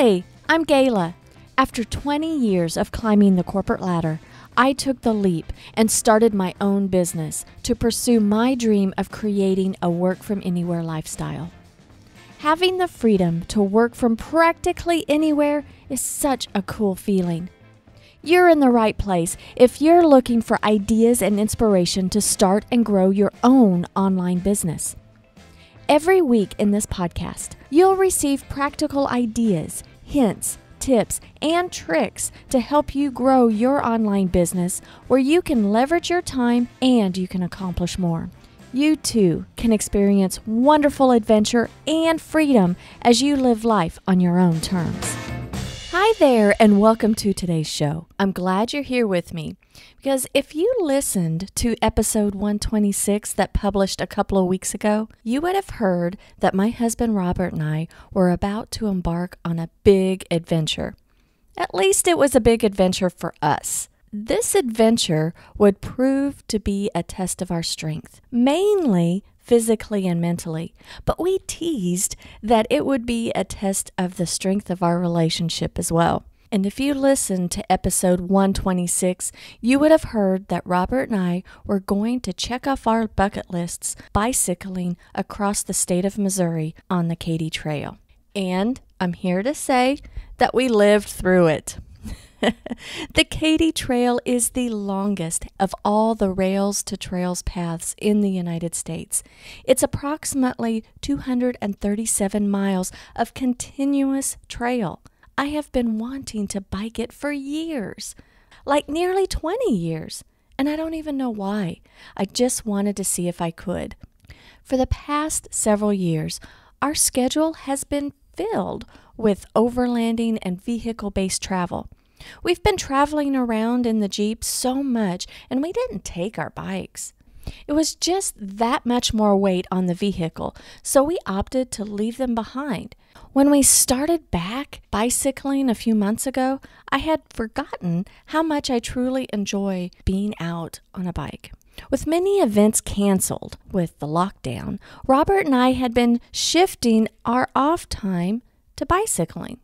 Hi, I'm Gayla. After 20 years of climbing the corporate ladder, I took the leap and started my own business to pursue my dream of creating a work-from-anywhere lifestyle. Having the freedom to work from practically anywhere is such a cool feeling. You're in the right place if you're looking for ideas and inspiration to start and grow your own online business. Every week in this podcast, you'll receive practical ideas, hints, tips, and tricks to help you grow your online business where you can leverage your time and you can accomplish more. You too can experience wonderful adventure and freedom as you live life on your own terms. Hi there, and welcome to today's show. I'm glad you're here with me because if you listened to episode 126 that published a couple of weeks ago, you would have heard that my husband Robert and I were about to embark on a big adventure. At least it was a big adventure for us. This adventure would prove to be a test of our strength, mainly physically and mentally, but we teased that it would be a test of the strength of our relationship as well. And if you listened to episode 126, you would have heard that Robert and I were going to check off our bucket lists bicycling across the state of Missouri on the Katy Trail. And I'm here to say that we lived through it. The Katy Trail is the longest of all the rails to trails paths in the United States. It's approximately 237 miles of continuous trail. I have been wanting to bike it for years, like nearly 20 years, and I don't even know why. I just wanted to see if I could. For the past several years, our schedule has been filled with overlanding and vehicle-based travel. We've been traveling around in the Jeep so much, and we didn't take our bikes. It was just that much more weight on the vehicle, so we opted to leave them behind. When we started back bicycling a few months ago, I had forgotten how much I truly enjoy being out on a bike. With many events canceled with the lockdown, Robert and I had been shifting our off time to bicycling.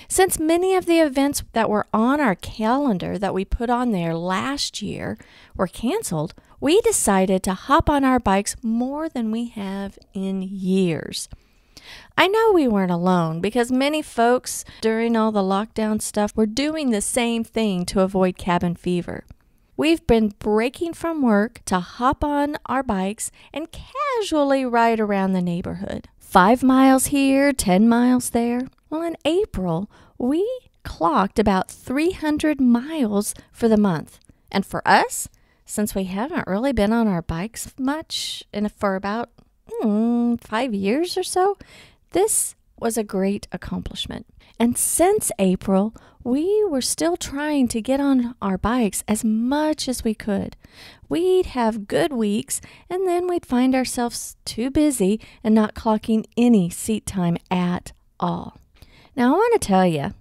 Since many of the events that were on our calendar that we put on there last year were canceled, we decided to hop on our bikes more than we have in years. I know we weren't alone because many folks during all the lockdown stuff were doing the same thing to avoid cabin fever. We've been breaking from work to hop on our bikes and casually ride around the neighborhood. 5 miles here, 10 miles there. Well, in April, we clocked about 300 miles for the month. And for us, since we haven't really been on our bikes much for about 5 years or so, this was a great accomplishment. And since April, we were still trying to get on our bikes as much as we could. We'd have good weeks, and then we'd find ourselves too busy and not clocking any seat time at all. Now, I want to tell you,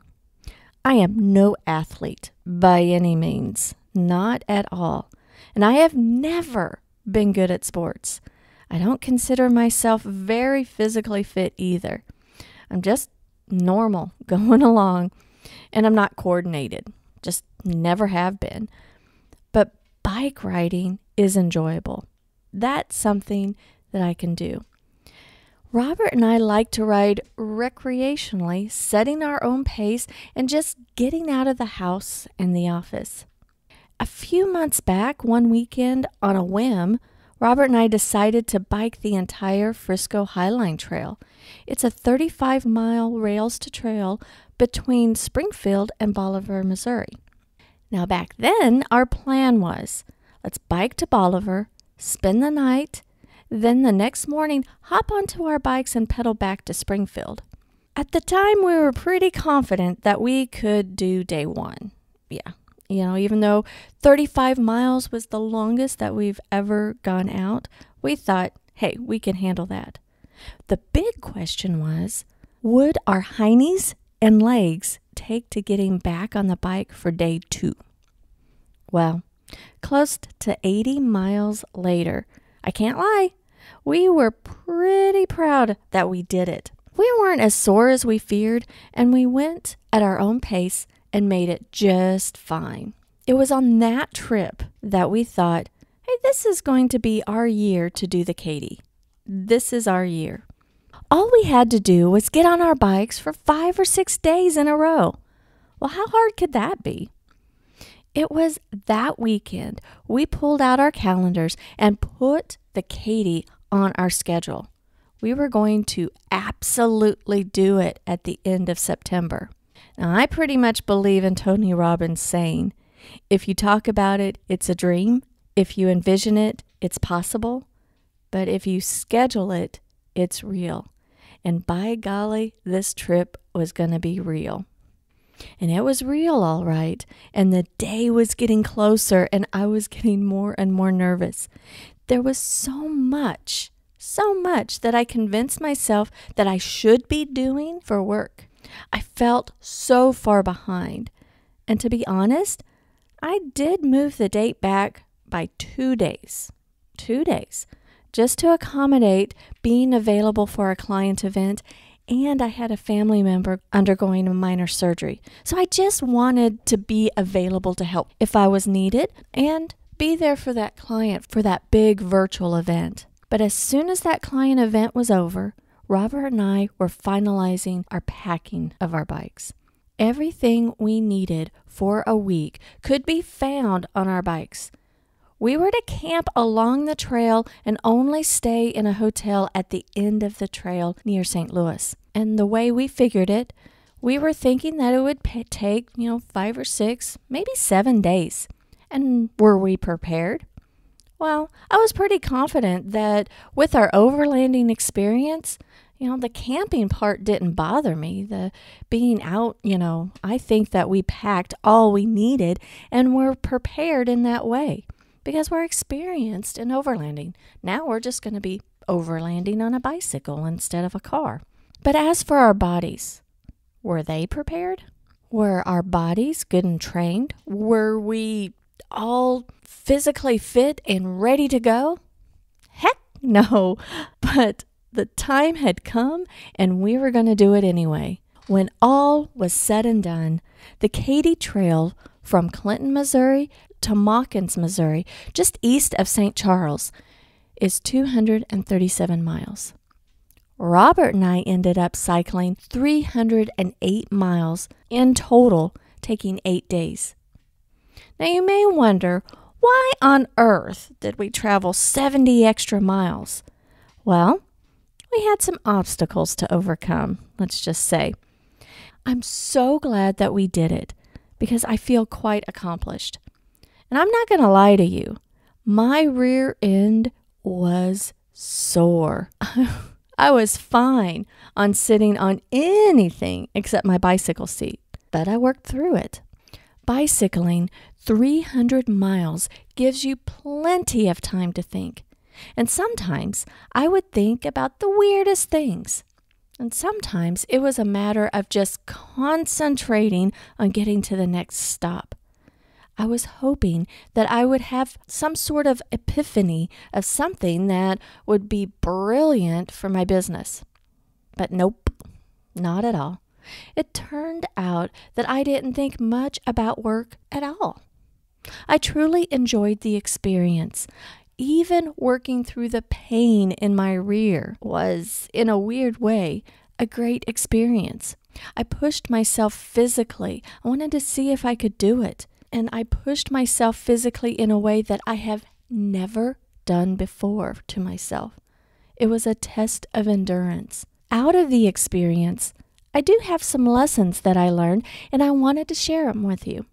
I am no athlete by any means, not at all. And I have never been good at sports. I don't consider myself very physically fit either. I'm just normal, going along, and I'm not coordinated. Just never have been. But bike riding is enjoyable. That's something that I can do. Robert and I like to ride recreationally, setting our own pace and just getting out of the house and the office. A few months back, one weekend on a whim, Robert and I decided to bike the entire Frisco Highline trail. It's a 35-mile rails to trail between Springfield and Bolivar, Missouri. Now back then, our plan was, let's bike to Bolivar, spend the night, then the next morning, hop onto our bikes and pedal back to Springfield. At the time, we were pretty confident that we could do day one. Yeah, even though 35 miles was the longest that we've ever gone out, we thought, hey, we can handle that. The big question was, would our heinies and legs take to getting back on the bike for day 2? Well, close to 80 miles later, I can't lie, we were pretty proud that we did it. We weren't as sore as we feared, and we went at our own pace and made it just fine. It was on that trip that we thought, hey, this is going to be our year to do the Katy. This is our year. All we had to do was get on our bikes for 5 or 6 days in a row. Well, how hard could that be? It was that weekend we pulled out our calendars and put the Katy on our schedule. We were going to absolutely do it at the end of September. Now, I pretty much believe in Tony Robbins' saying, if you talk about it, it's a dream. If you envision it, it's possible. But if you schedule it, it's real. And by golly, this trip was going to be real. And it was real, all right. And the day was getting closer, and I was getting more and more nervous. There was so much that I convinced myself that I should be doing for work. I felt so far behind. And to be honest, I did move the date back by 2 days. 2 days. Just to accommodate being available for a client event, and I had a family member undergoing a minor surgery. So I just wanted to be available to help if I was needed and be there for that client for that big virtual event. But as soon as that client event was over, Robert and I were finalizing our packing of our bikes. Everything we needed for a week could be found on our bikes. We were to camp along the trail and only stay in a hotel at the end of the trail near St. Louis. And the way we figured it, we were thinking that it would take, 5 or 6, maybe 7 days. And were we prepared? Well, I was pretty confident that with our overlanding experience, the camping part didn't bother me. The being out, I think that we packed all we needed and were prepared in that way. Because we're experienced in overlanding. Now we're just going to be overlanding on a bicycle instead of a car. But as for our bodies, were they prepared? Were our bodies good and trained? Were we all physically fit and ready to go? Heck no. But the time had come and we were going to do it anyway. When all was said and done, the Katy Trail from Clinton, Missouri to Mawkins, Missouri, just east of St. Charles, is 237 miles. Robert and I ended up cycling 308 miles in total, taking 8 days. Now you may wonder, why on earth did we travel 70 extra miles? Well, we had some obstacles to overcome, let's just say. I'm so glad that we did it because I feel quite accomplished. And I'm not going to lie to you, my rear end was sore. I was fine on sitting on anything except my bicycle seat, but I worked through it. Bicycling 300 miles gives you plenty of time to think. And sometimes I would think about the weirdest things. And sometimes it was a matter of just concentrating on getting to the next stop. I was hoping that I would have some sort of epiphany of something that would be brilliant for my business. But nope, not at all. It turned out that I didn't think much about work at all. I truly enjoyed the experience. Even working through the pain in my rear was, in a weird way, a great experience. I pushed myself physically. I wanted to see if I could do it. And I pushed myself physically in a way that I have never done before to myself. It was a test of endurance. Out of the experience, I do have some lessons that I learned, and I wanted to share them with you.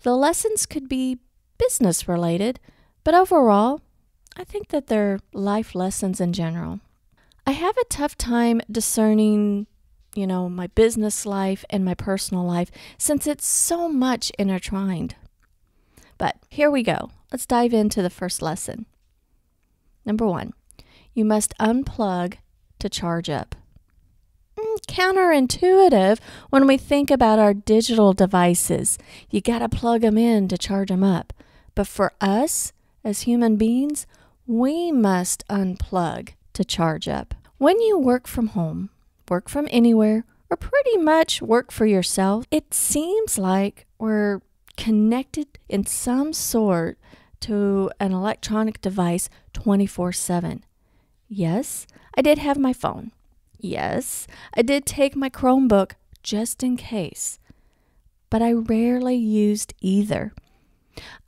The lessons could be business related, but overall, I think that they're life lessons in general. I have a tough time discerning my business life and my personal life since it's so much intertwined. But here we go. Let's dive into the first lesson. Number 1, you must unplug to charge up. Counterintuitive when we think about our digital devices. You got to plug them in to charge them up. But for us, as human beings, we must unplug to charge up. When you work from home, work from anywhere, or pretty much work for yourself, it seems like we're connected in some sort to an electronic device 24/7. Yes, I did have my phone. Yes, I did take my Chromebook just in case, but I rarely used either.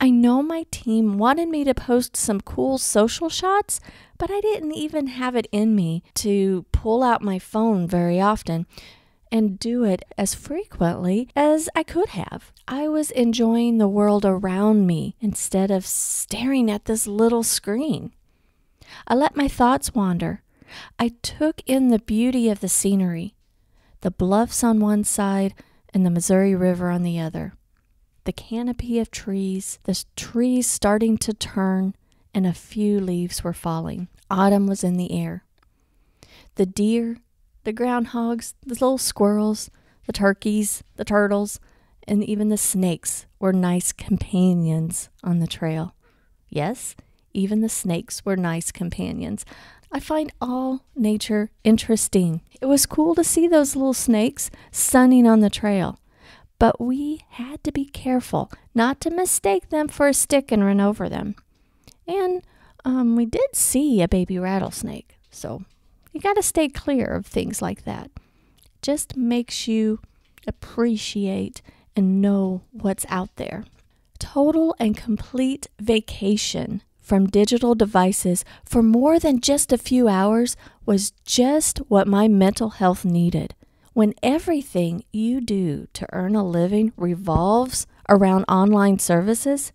I know my team wanted me to post some cool social shots, but I didn't even have it in me to pull out my phone very often and do it as frequently as I could have. I was enjoying the world around me instead of staring at this little screen. I let my thoughts wander. I took in the beauty of the scenery, the bluffs on one side and the Missouri River on the other, the canopy of trees, the trees starting to turn, and a few leaves were falling. Autumn was in the air. The deer, the groundhogs, the little squirrels, the turkeys, the turtles, and even the snakes were nice companions on the trail. Yes, even the snakes were nice companions. I find all nature interesting. It was cool to see those little snakes sunning on the trail, but we had to be careful not to mistake them for a stick and run over them. And we did see a baby rattlesnake, so you got to stay clear of things like that. Just makes you appreciate and know what's out there. Total and complete vacation from digital devices for more than just a few hours was just what my mental health needed. When everything you do to earn a living revolves around online services,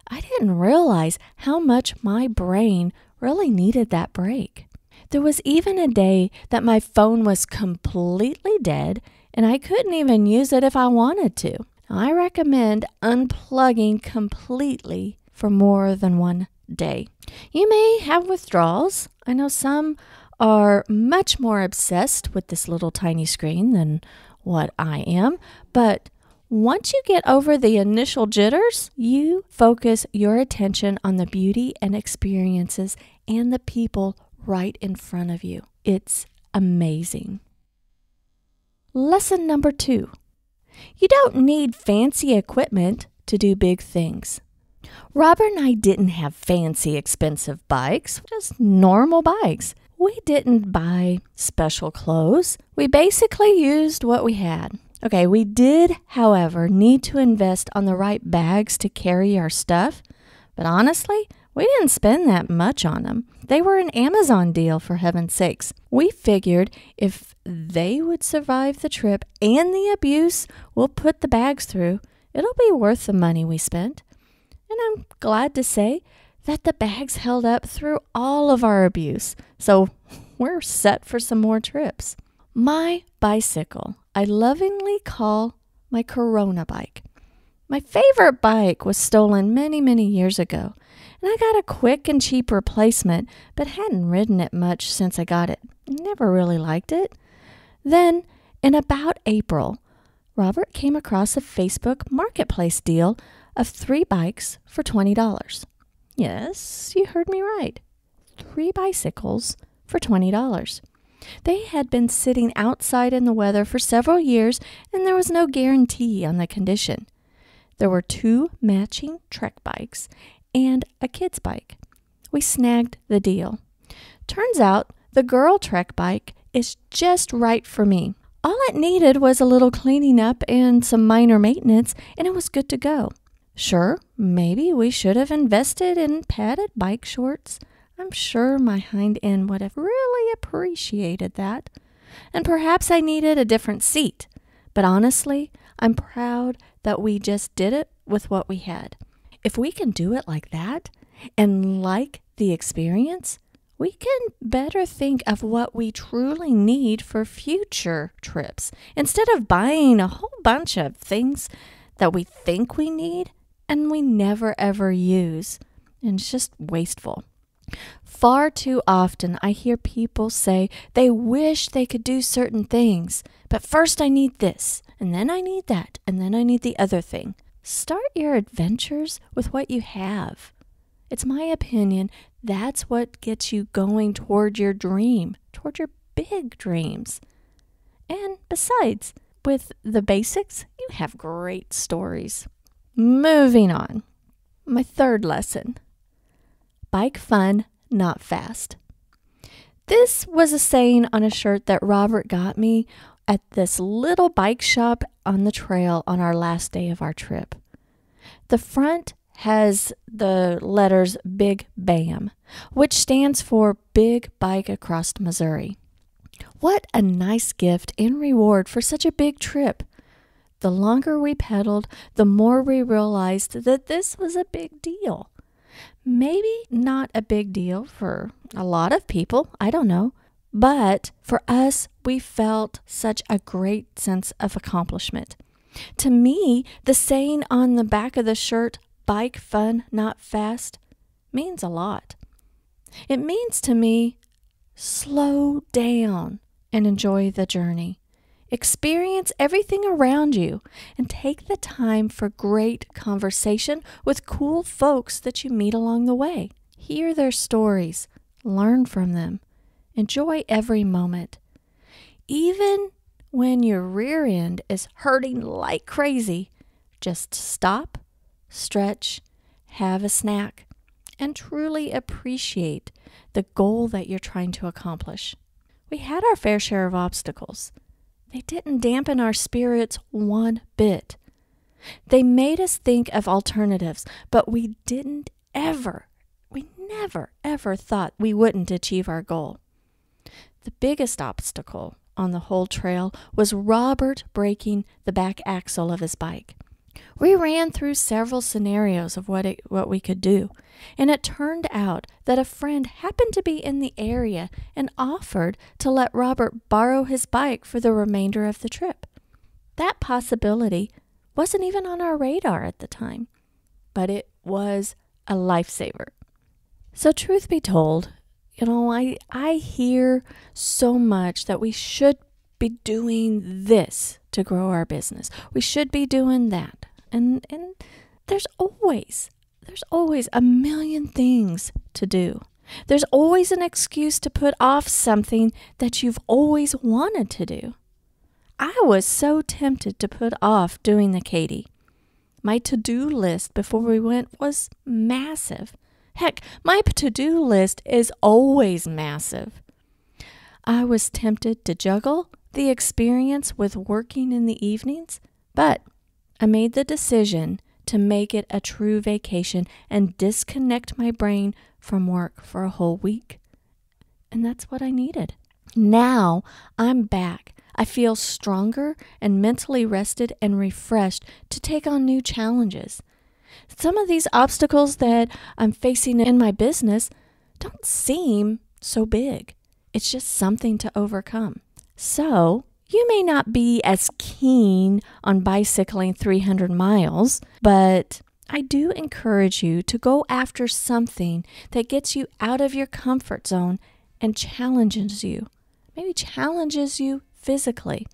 I didn't realize how much my brain really needed that break. There was even a day that my phone was completely dead and I couldn't even use it if I wanted to. I recommend unplugging completely for more than one day. You may have withdrawals. I know some are much more obsessed with this little tiny screen than what I am, but once you get over the initial jitters, you focus your attention on the beauty and experiences and the people right in front of you. It's amazing. Lesson number 2. You don't need fancy equipment to do big things. Robert and I didn't have fancy, expensive bikes, just normal bikes. We didn't buy special clothes. We basically used what we had. Okay, we did, however, need to invest on the right bags to carry our stuff, but honestly, we didn't spend that much on them. They were an Amazon deal, for heaven's sakes. We figured if they would survive the trip and the abuse we'll put the bags through, it'll be worth the money we spent. And I'm glad to say that the bags held up through all of our abuse, so we're set for some more trips. My bicycle, I lovingly call my Corona bike. My favorite bike was stolen many, many years ago, and I got a quick and cheap replacement, but hadn't ridden it much since I got it. Never really liked it. Then, in about April, Robert came across a Facebook Marketplace deal of 3 bikes for $20. Yes, you heard me right. 3 bicycles for $20. They had been sitting outside in the weather for several years, and there was no guarantee on the condition. There were 2 matching Trek bikes and a kid's bike. We snagged the deal. Turns out the girl Trek bike is just right for me. All it needed was a little cleaning up and some minor maintenance, and it was good to go. Sure, maybe we should have invested in padded bike shorts. I'm sure my hind end would have really appreciated that. And perhaps I needed a different seat. But honestly, I'm proud that we just did it with what we had. If we can do it like that and like the experience, we can better think of what we truly need for future trips instead of buying a whole bunch of things that we think we need and we never ever use. And it's just wasteful. Far too often I hear people say they wish they could do certain things, but first I need this, and then I need that, and then I need the other thing. Start your adventures with what you have. It's my opinion that's what gets you going toward your dream, toward your big dreams. And besides, with the basics, you have great stories. Moving on. My third lesson. Bike fun, not fast. This was a saying on a shirt that Robert got me at this little bike shop on the trail on our last day of our trip. The front has the letters Big BAM, which stands for Big Bike Across Missouri. What a nice gift and reward for such a big trip. The longer we pedaled, the more we realized that this was a big deal. Maybe not a big deal for a lot of people, I don't know. But for us, we felt such a great sense of accomplishment. To me, the saying on the back of the shirt, bike fun, not fast, means a lot. It means to me, slow down and enjoy the journey. Experience everything around you and take the time for great conversation with cool folks that you meet along the way. Hear their stories, learn from them, enjoy every moment. Even when your rear end is hurting like crazy, just stop, stretch, have a snack, and truly appreciate the goal that you're trying to accomplish. We had our fair share of obstacles. They didn't dampen our spirits one bit. They made us think of alternatives, but we never ever thought we wouldn't achieve our goal. The biggest obstacle on the whole trail was Robert breaking the back axle of his bike. We ran through several scenarios of what we could do, and it turned out that a friend happened to be in the area and offered to let Robert borrow his bike for the remainder of the trip. That possibility wasn't even on our radar at the time, but it was a lifesaver. So truth be told, I hear so much that we should be doing this to grow our business. We should be doing that. And there's always a million things to do. There's always an excuse to put off something that you've always wanted to do. I was so tempted to put off doing the Katy. My to-do list before we went was massive. Heck, my to-do list is always massive. I was tempted to juggle the experience with working in the evenings, but I made the decision to make it a true vacation and disconnect my brain from work for a whole week. And that's what I needed. Now I'm back. I feel stronger and mentally rested and refreshed to take on new challenges. Some of these obstacles that I'm facing in my business don't seem so big. It's just something to overcome. So, you may not be as keen on bicycling 300 miles, but I do encourage you to go after something that gets you out of your comfort zone and challenges you. Maybe challenges you physically.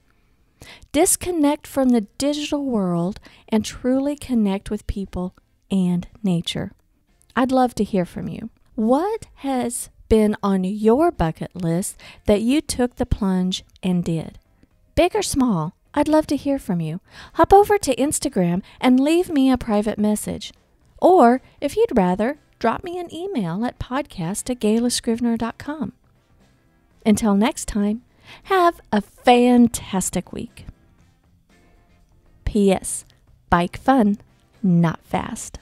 Disconnect from the digital world and truly connect with people and nature. I'd love to hear from you. What has been on your bucket list that you took the plunge and did? Big or small, I'd love to hear from you. Hop over to Instagram and leave me a private message. Or, if you'd rather, drop me an email at podcast@gaylascrivener.com. Until next time, have a fantastic week. P.S. Bike fun, not fast.